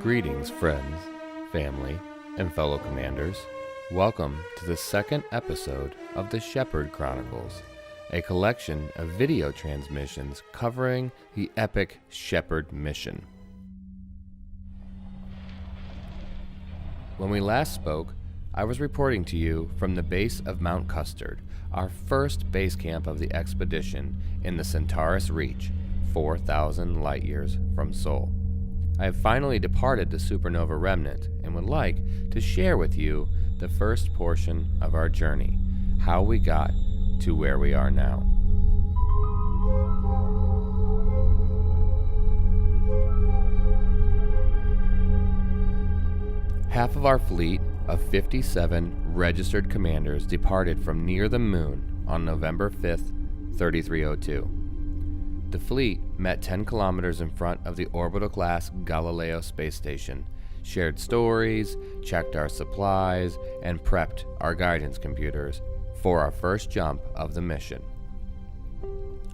Greetings, friends, family, and fellow commanders. Welcome to the second episode of the SHEPARD Chronicles, a collection of video transmissions covering the epic SHEPARD Mission. When we last spoke, I was reporting to you from the base of Mount Custard, our first base camp of the expedition in the Centaurus Reach, 4,000 light years from Sol. I have finally departed the supernova remnant and would like to share with you the first portion of our journey, how we got to where we are now. Half of our fleet of 57 registered commanders departed from near the moon on November 5th, 3302. The fleet met 10 kilometers in front of the orbital-class Galileo space station, shared stories, checked our supplies, and prepped our guidance computers for our first jump of the mission.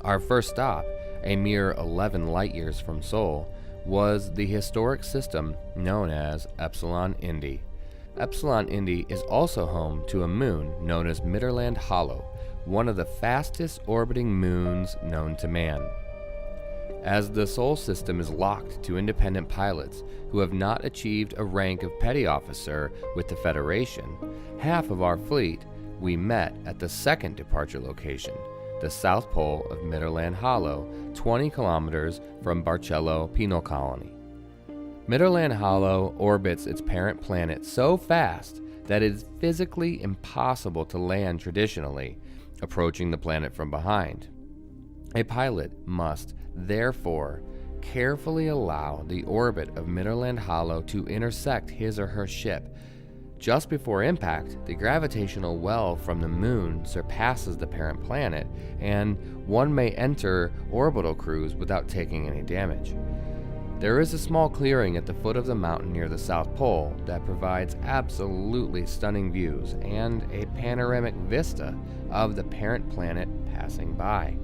Our first stop, a mere 11 light years from Sol, was the historic system known as Epsilon Indi. Epsilon Indi is also home to a moon known as Midderland Hollow, one of the fastest orbiting moons known to man. As the Sol system is locked to independent pilots who have not achieved a rank of petty officer with the Federation, half of our fleet we met at the second departure location, the south pole of Midderland Hollow, 20 kilometers from Barcello Penal Colony. Midderland Hollow orbits its parent planet so fast that it is physically impossible to land traditionally, approaching the planet from behind. A pilot must, therefore, carefully allow the orbit of Midderland Hollow to intersect his or her ship. Just before impact, the gravitational well from the moon surpasses the parent planet, and one may enter orbital cruise without taking any damage. There is a small clearing at the foot of the mountain near the South Pole that provides absolutely stunning views and a panoramic vista of the parent planet passing by.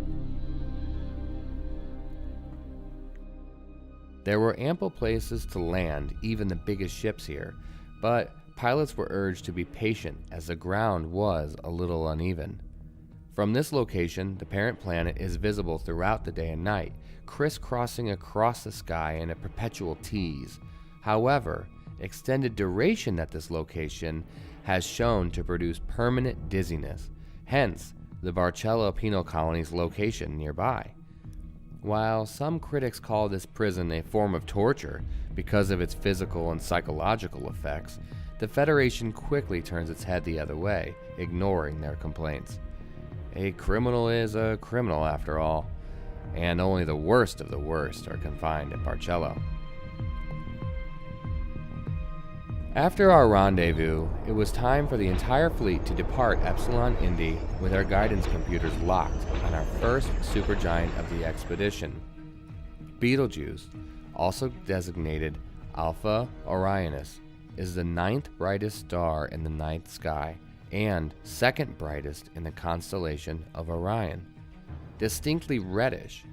There were ample places to land even the biggest ships here, but pilots were urged to be patient as the ground was a little uneven. From this location, the parent planet is visible throughout the day and night, crisscrossing across the sky in a perpetual tease. However, extended duration at this location has shown to produce permanent dizziness, hence the Barcello Penal Colony's location nearby. While some critics call this prison a form of torture because of its physical and psychological effects, the Federation quickly turns its head the other way, ignoring their complaints. A criminal is a criminal after all, and only the worst of the worst are confined at Barcello. After our rendezvous, it was time for the entire fleet to depart Epsilon Indi with our guidance computers locked on our first supergiant of the expedition. Betelgeuse, also designated Alpha Orionis, is the 9th brightest star in the night sky and second brightest in the constellation of Orion. Distinctly reddish,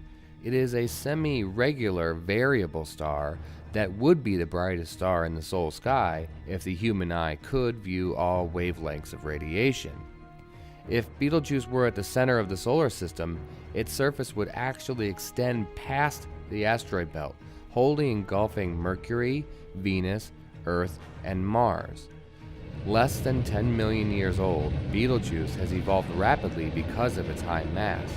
it is a semi-regular variable star that would be the brightest star in the Sol sky if the human eye could view all wavelengths of radiation. If Betelgeuse were at the center of the solar system, its surface would actually extend past the asteroid belt, wholly engulfing Mercury, Venus, Earth, and Mars. Less than 10 million years old, Betelgeuse has evolved rapidly because of its high mass.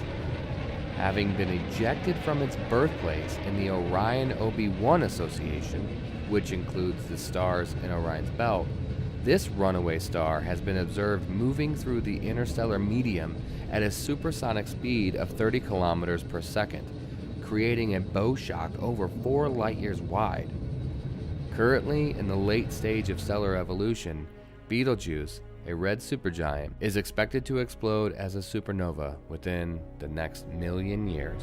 Having been ejected from its birthplace in the Orion-OB1 Association, which includes the stars in Orion's belt, this runaway star has been observed moving through the interstellar medium at a supersonic speed of 30 kilometers per second, creating a bow shock over 4 light years wide. Currently in the late stage of stellar evolution, Betelgeuse, a red supergiant, is expected to explode as a supernova within the next 1,000,000 years.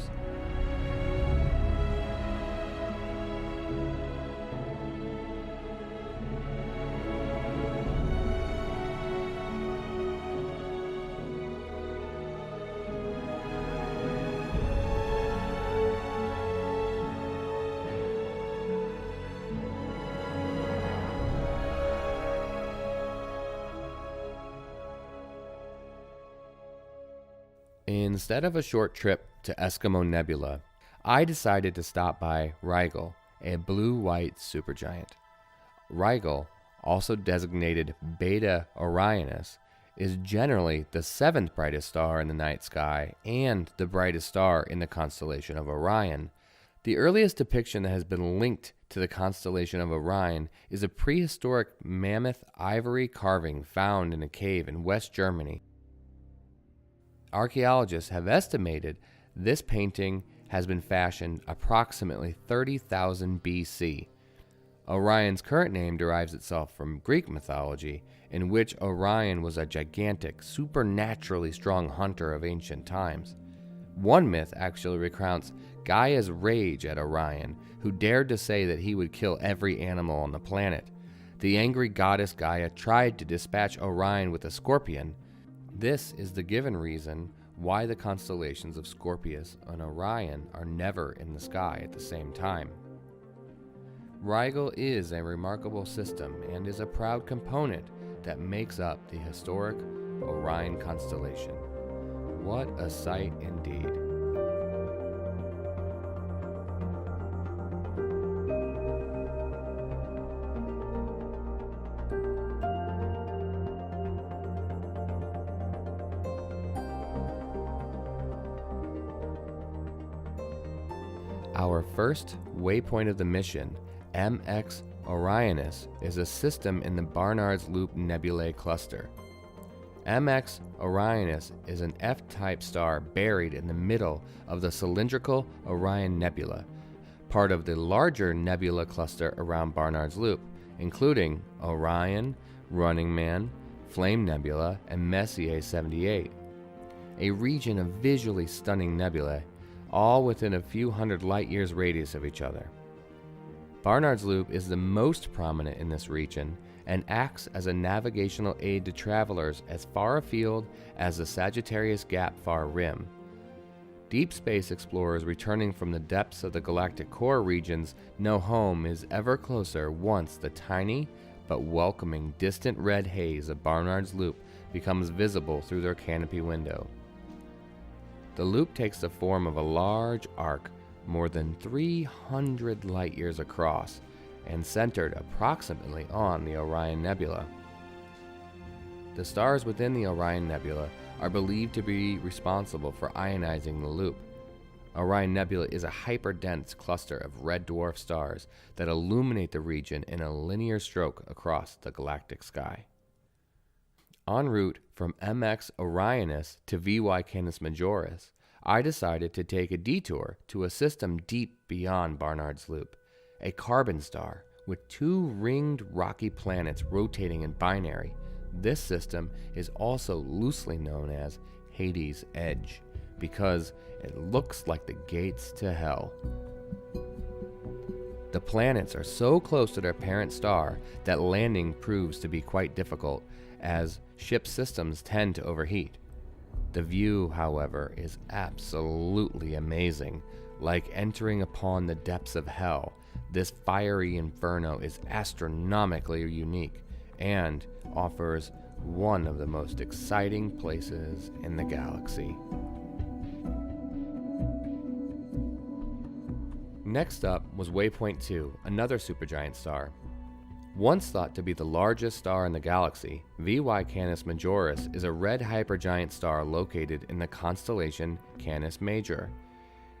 Instead of a short trip to Eskimo Nebula, I decided to stop by Rigel, a blue-white supergiant. Rigel, also designated Beta Orionis, is generally the seventh brightest star in the night sky and the brightest star in the constellation of Orion. The earliest depiction that has been linked to the constellation of Orion is a prehistoric mammoth ivory carving found in a cave in West Germany. Archaeologists have estimated this painting has been fashioned approximately 30,000 BC. Orion's current name derives itself from Greek mythology, in which Orion was a gigantic, supernaturally strong hunter of ancient times. One myth actually recounts Gaia's rage at Orion, who dared to say that he would kill every animal on the planet. The angry goddess Gaia tried to dispatch Orion with a scorpion. This is the given reason why the constellations of Scorpius and Orion are never in the sky at the same time. Rigel is a remarkable system and is a proud component that makes up the historic Orion constellation. What a sight indeed. Our first waypoint of the mission, MX Orionis, is a system in the Barnard's Loop Nebulae cluster. MX Orionis is an F-type star buried in the middle of the cylindrical Orion Nebula, part of the larger nebula cluster around Barnard's Loop, including Orion, Running Man, Flame Nebula, and Messier 78, a region of visually stunning nebulae, all within a few hundred light-years radius of each other. Barnard's Loop is the most prominent in this region and acts as a navigational aid to travelers as far afield as the Sagittarius Gap far rim. Deep space explorers returning from the depths of the galactic core regions know home is ever closer once the tiny but welcoming distant red haze of Barnard's Loop becomes visible through their canopy window. The loop takes the form of a large arc more than 300 light-years across and centered approximately on the Orion Nebula. The stars within the Orion Nebula are believed to be responsible for ionizing the loop. Orion Nebula is a hyperdense cluster of red dwarf stars that illuminate the region in a linear stroke across the galactic sky. En route from MX Orionis to VY Canis Majoris, I decided to take a detour to a system deep beyond Barnard's Loop, a carbon star with two ringed rocky planets rotating in binary. This system is also loosely known as Hades' Edge because it looks like the gates to hell. The planets are so close to their parent star that landing proves to be quite difficult, as ship systems tend to overheat. The view, however, is absolutely amazing. Like entering upon the depths of hell, this fiery inferno is astronomically unique and offers one of the most exciting places in the galaxy. Next up was Waypoint 2, another supergiant star. Once thought to be the largest star in the galaxy, VY Canis Majoris is a red hypergiant star located in the constellation Canis Major.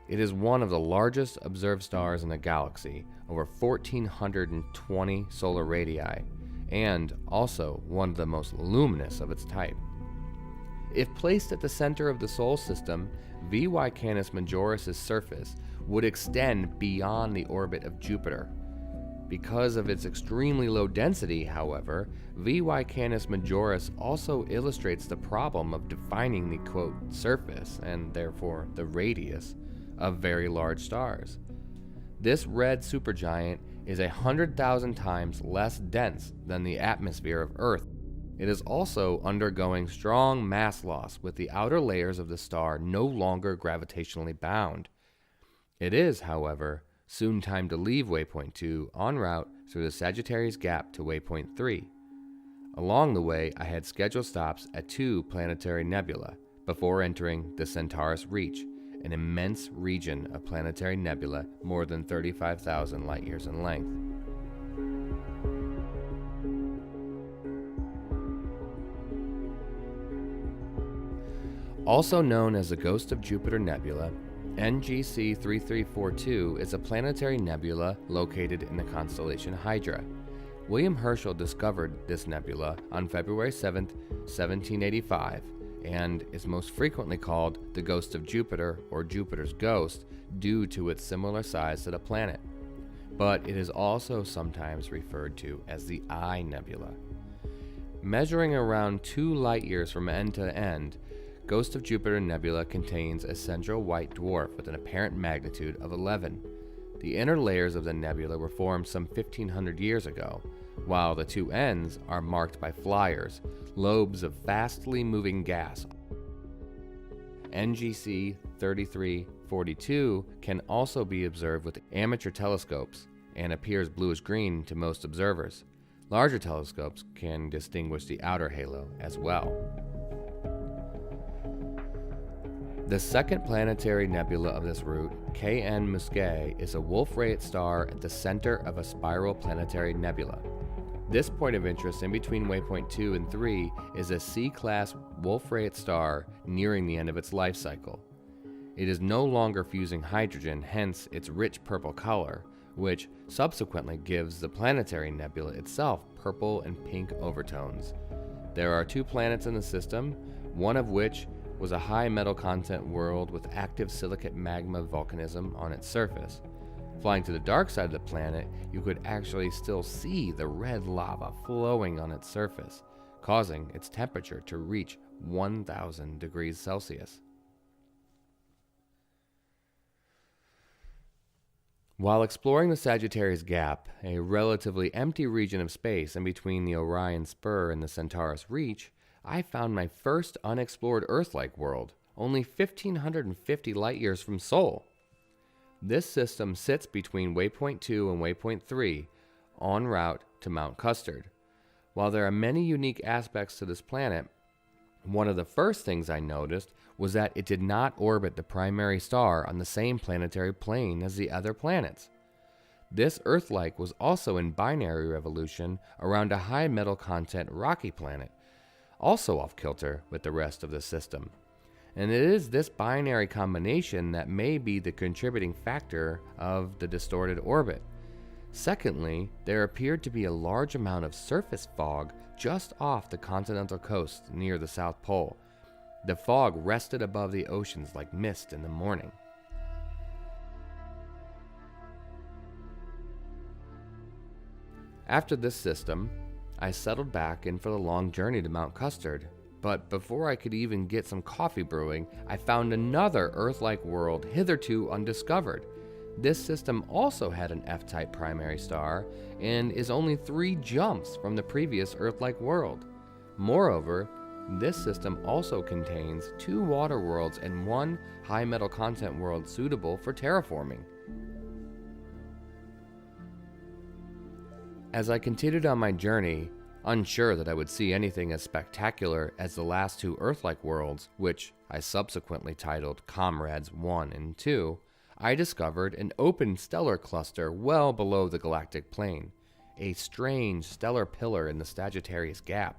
It is one of the largest observed stars in the galaxy, over 1,420 solar radii, and also one of the most luminous of its type. If placed at the center of the Sol system, VY Canis Majoris' surface would extend beyond the orbit of Jupiter. Because of its extremely low density, however, VY Canis Majoris also illustrates the problem of defining the quote surface, and therefore the radius, of very large stars. This red supergiant is 100,000 times less dense than the atmosphere of Earth. It is also undergoing strong mass loss, with the outer layers of the star no longer gravitationally bound. It is, however, soon time to leave Waypoint 2 en route through the Sagittarius Gap to Waypoint 3. Along the way, I had scheduled stops at two planetary nebulae, before entering the Centaurus Reach, an immense region of planetary nebula more than 35,000 light-years in length. Also known as the Ghost of Jupiter Nebula, NGC 3342 is a planetary nebula located in the constellation Hydra. William Herschel discovered this nebula on February 7, 1785, and is most frequently called the Ghost of Jupiter or Jupiter's Ghost due to its similar size to the planet. But it is also sometimes referred to as the Eye Nebula. Measuring around 2 light-years from end to end, Ghost of Jupiter Nebula contains a central white dwarf with an apparent magnitude of 11. The inner layers of the nebula were formed some 1,500 years ago, while the two ends are marked by flyers, lobes of fastly moving gas. NGC 3342 can also be observed with amateur telescopes and appears bluish-green to most observers. Larger telescopes can distinguish the outer halo as well. The second planetary nebula of this route, KN Muscae, is a Wolf-Rayet star at the center of a spiral planetary nebula. This point of interest in between waypoint 2 and 3 is a C-class Wolf-Rayet star nearing the end of its life cycle. It is no longer fusing hydrogen, hence its rich purple color, which subsequently gives the planetary nebula itself purple and pink overtones. There are 2 planets in the system, one of which was a high metal content world with active silicate magma volcanism on its surface. Flying to the dark side of the planet, you could actually still see the red lava flowing on its surface, causing its temperature to reach 1,000 degrees Celsius. While exploring the Sagittarius Gap, a relatively empty region of space in between the Orion Spur and the Centaurus Reach, I found my first unexplored Earth-like world, only 1,550 light-years from Sol. This system sits between waypoint 2 and waypoint 3, en route to Mount Custard. While there are many unique aspects to this planet, one of the first things I noticed was that it did not orbit the primary star on the same planetary plane as the other planets. This Earth-like was also in binary revolution around a high metal content rocky planet, also off-kilter with the rest of the system. And it is this binary combination that may be the contributing factor of the distorted orbit. Secondly, there appeared to be a large amount of surface fog just off the continental coast near the South Pole. The fog rested above the oceans like mist in the morning. After this system, I settled back in for the long journey to Mount Custard, but before I could even get some coffee brewing, I found another Earth-like world hitherto undiscovered. This system also had an F-type primary star and is only 3 jumps from the previous Earth-like world. Moreover, this system also contains 2 water worlds and 1 high metal content world suitable for terraforming. As I continued on my journey, unsure that I would see anything as spectacular as the last 2 Earth-like worlds, which I subsequently titled Comrades 1 and 2, I discovered an open stellar cluster well below the galactic plane, a strange stellar pillar in the Sagittarius Gap,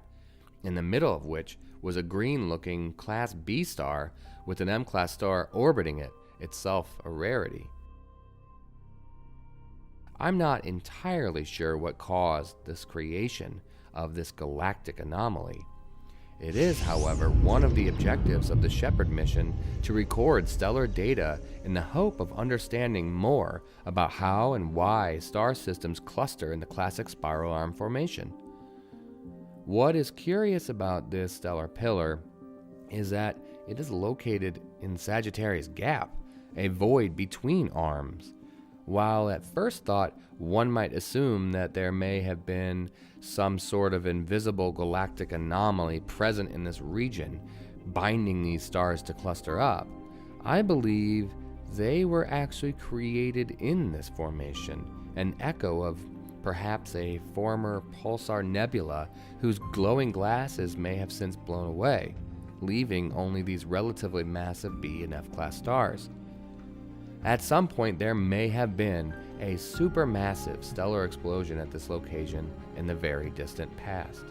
in the middle of which was a green-looking Class B star with an M-class star orbiting it, itself a rarity. I'm not entirely sure what caused this creation of this galactic anomaly. It is, however, one of the objectives of the SHEPARD mission to record stellar data in the hope of understanding more about how and why star systems cluster in the classic spiral arm formation. What is curious about this stellar pillar is that it is located in Sagittarius Gap, a void between arms. While at first thought one might assume that there may have been some sort of invisible galactic anomaly present in this region, binding these stars to cluster up, I believe they were actually created in this formation, an echo of perhaps a former pulsar nebula whose glowing glasses may have since blown away. leaving only these relatively massive B and F class stars. At some point, there may have been a supermassive stellar explosion at this location in the very distant past.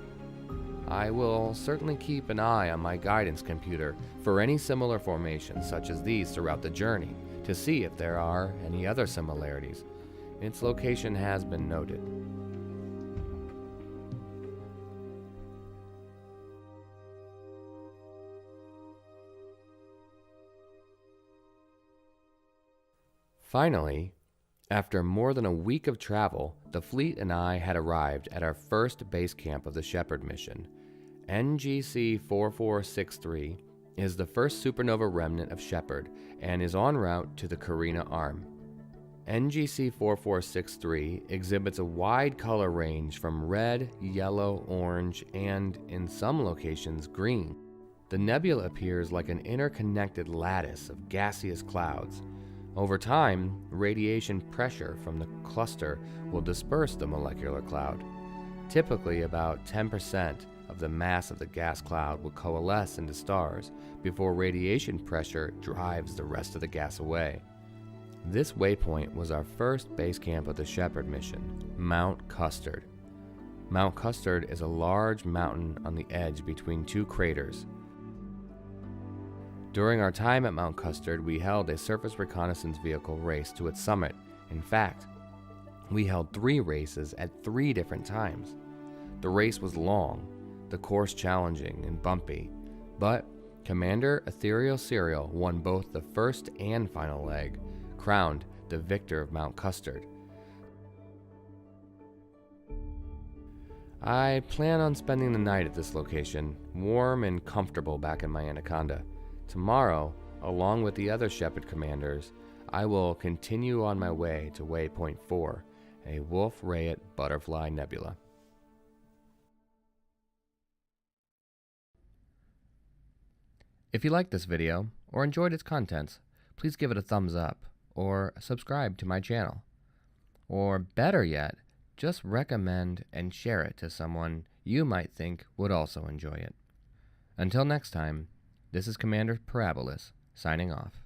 I will certainly keep an eye on my guidance computer for any similar formations such as these throughout the journey to see if there are any other similarities. Its location has been noted. Finally, after more than a week of travel, the fleet and I had arrived at our first base camp of the SHEPARD mission. NGC 4463 is the first supernova remnant of SHEPARD and is en route to the Carina Arm. NGC 4463 exhibits a wide color range from red, yellow, orange, and, in some locations, green. The nebula appears like an interconnected lattice of gaseous clouds. Over time, radiation pressure from the cluster will disperse the molecular cloud. Typically, about 10% of the mass of the gas cloud will coalesce into stars before radiation pressure drives the rest of the gas away. This waypoint was our first base camp of the SHEPARD mission, Mount Custard. Mount Custard is a large mountain on the edge between two craters. During our time at Mount Custard, we held a surface reconnaissance vehicle race to its summit. In fact, we held 3 races at 3 different times. The race was long, the course challenging and bumpy, but Commander Ethereal Serial won both the first and final leg, crowned the victor of Mount Custard. I plan on spending the night at this location, warm and comfortable back in my Anaconda. Tomorrow, along with the other SHEPARD commanders, I will continue on my way to Waypoint 4, a Wolf-Rayet butterfly nebula. If you liked this video or enjoyed its contents, please give it a thumbs up or subscribe to my channel. Or better yet, just recommend and share it to someone you might think would also enjoy it. Until next time, this is Cmdr Parabolus, signing off.